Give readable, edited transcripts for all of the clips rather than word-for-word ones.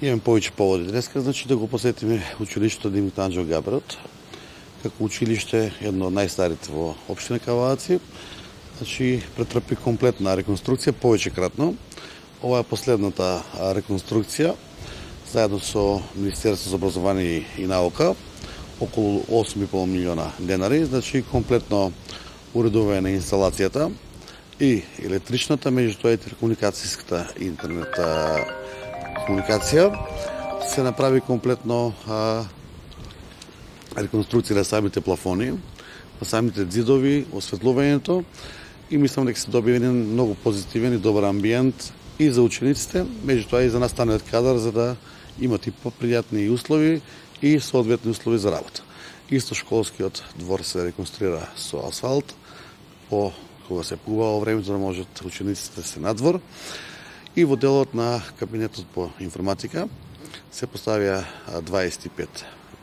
Имаме повеќе поводи днеска, значи да го посетиме училиштето Димитар Анđeo Габрат, како училиште едно од најстарите во општина Кавадаци. Значи претрпи комплетна реконструкција повеќекратно. Ова е последната реконструкција заедно со Министерството за образование и наука, околу 8,5 милиона денари, значи комплетно уредување на инсталацијата и електричната, меѓу тоа и телекомуникацијската интернет комуникација. Се направи комплетно реконструкција на самите плафони, на самите ѕидови, осветлувањето и мислам дека се доби еден многу позитивен и добар амбиент и за учениците, меѓутоа и за наставниот кадар, за да имат и попријатни услови и соодветни услови за работа. Исто школскиот двор се реконструира со асфалт, по кога се пува време, за да можат учениците да се надвор. И во делот на кабинетот по информатика се поставија 25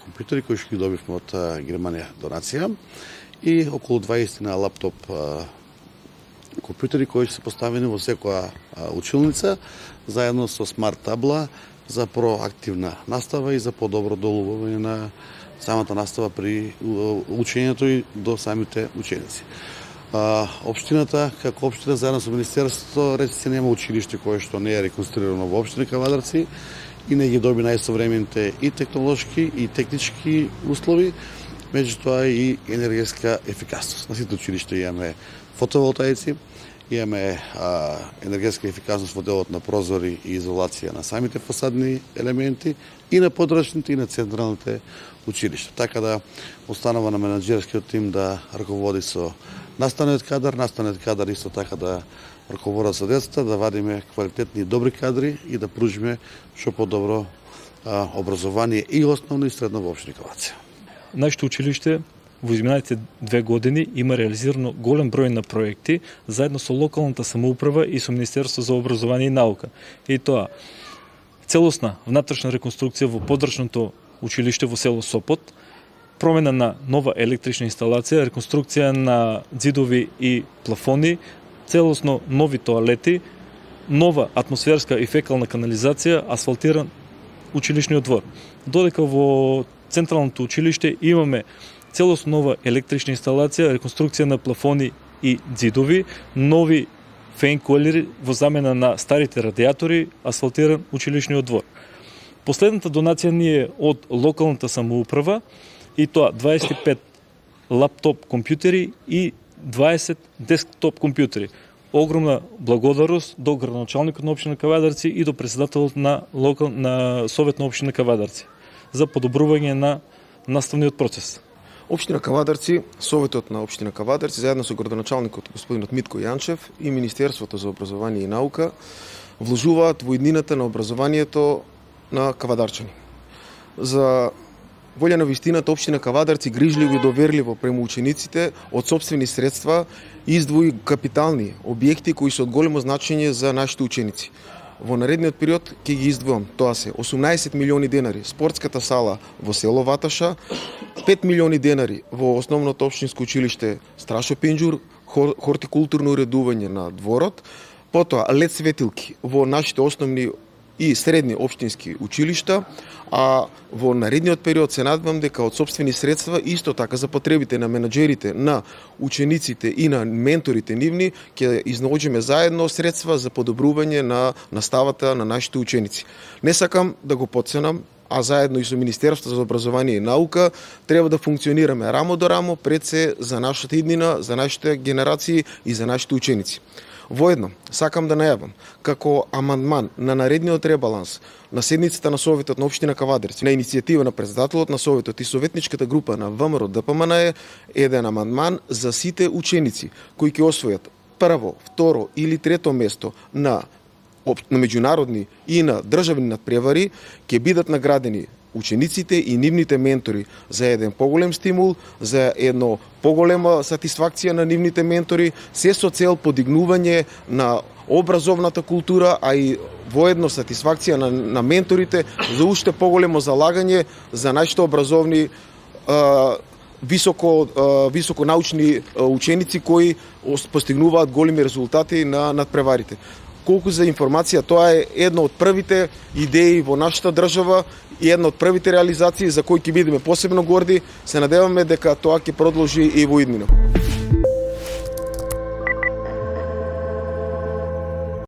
компјутери кои што ги добивме од Германија донација и околу 20 на лаптоп компјутери кои се поставени во секоја училница заедно со смарт табла за проактивна настава и за подобро доловување на самата настава при учењето и до самите ученици. Општината, како општина, заедно со Министерството, речиси нема училиште кое што не е реконструирано во општина Кавадарци и не ги доби најсовремените и технолошки и технички услови, меѓутоа и енергетска ефикасност. На сите училишта имаме фотоволтаици, имаме енергетска ефикасност во делот на прозори и изолација на самите фасадни елементи и на подрачните и на централните училишта. Така да останува на менаџерскиот тим да раководи со наставниот кадар исто така да раководат со децата, да вадиме квалитетни и добри кадри и да пружиме што подобро образование и основно и средно во општина Кавадарци. Нашето училиште во изминалите 2 години има реализирано голем број на проекти заедно со локалната самоуправа и со Министерството за образование и наука. И тоа целосна внатрешна реконструкција во подрачното училиште во село Сопот, промена на нова електрична инсталација, реконструкција на ѕидови и плафони, целосно нови тоалети, нова атмосферска и фекална канализација, асфалтиран училишниот двор. Додека во централното училиште имаме целосно нова електрична инсталација, реконструкција на плафони и ѕидови, нови фен коилери во замена на старите радиатори, асфалтиран училишниот двор. Последната донација ни е од локалната самоуправа и тоа 25 лаптоп компјутери и 20 десктоп компјутери. Огромна благодарност до градоначалникот на општина Кавадарци и до председателот на Совет на општина Кавадарци за подобрување на наставниот процес. Општина Кавадарци, Советот на општина Кавадарци, заедно со градоначалникот господинот Митко Јанчев и Министерството за образование и наука вложуваат во иднината на образованието на кавадарчани. За волја на вистината, општина Кавадарци грижливо и доверливо према учениците од сопствени средства издвои капитални објекти кои се од големо значење за нашите ученици. Во наредниот период ќе ги издвојам. Тоа се 18 милиони денари спортската сала во село Ваташа, 5 милиони денари во основното општинско училиште Страшо Пенџур, хортикултурно уредување на дворот, потоа лед светилки во нашите основни и средни општински училишта, а во наредниот период се надевам дека од сопствени средства исто така за потребите на менаџерите, на учениците и на менторите нивни ќе изнаоѓаме заедно средства за подобрување на наставата на нашите ученици. Не сакам да го потценам, а заедно и со Министерството за образование и наука треба да функционираме рамо до рамо пред се за нашата иднина, за нашите генерации и за нашите ученици. Воедно, сакам да најавам, како амандман на наредниот ребаланс на седницата на Советот на општина Кавадарци, на иницијатива на председателот на Советот и Советничката група на ВМРО ДПМН е еден амандман за сите ученици кои ќе освојат прво, второ или трето место на меѓународни и на државни надпревари, ќе бидат наградени учениците и нивните ментори за еден поголем стимул, за едно поголема сатисфакција на нивните ментори, се со цел подигнување на образовната култура, а и воедно сатисфакција на менторите за уште поголемо залагање за нашите образовни високо научни ученици кои постигнуваат големи резултати на надпреварите. колку за информација, тоа е една од првите идеи во нашата држава и една од првите реализации за кои ќе бидеме посебно горди. Се надеваме дека тоа ќе продолжи и во иднина.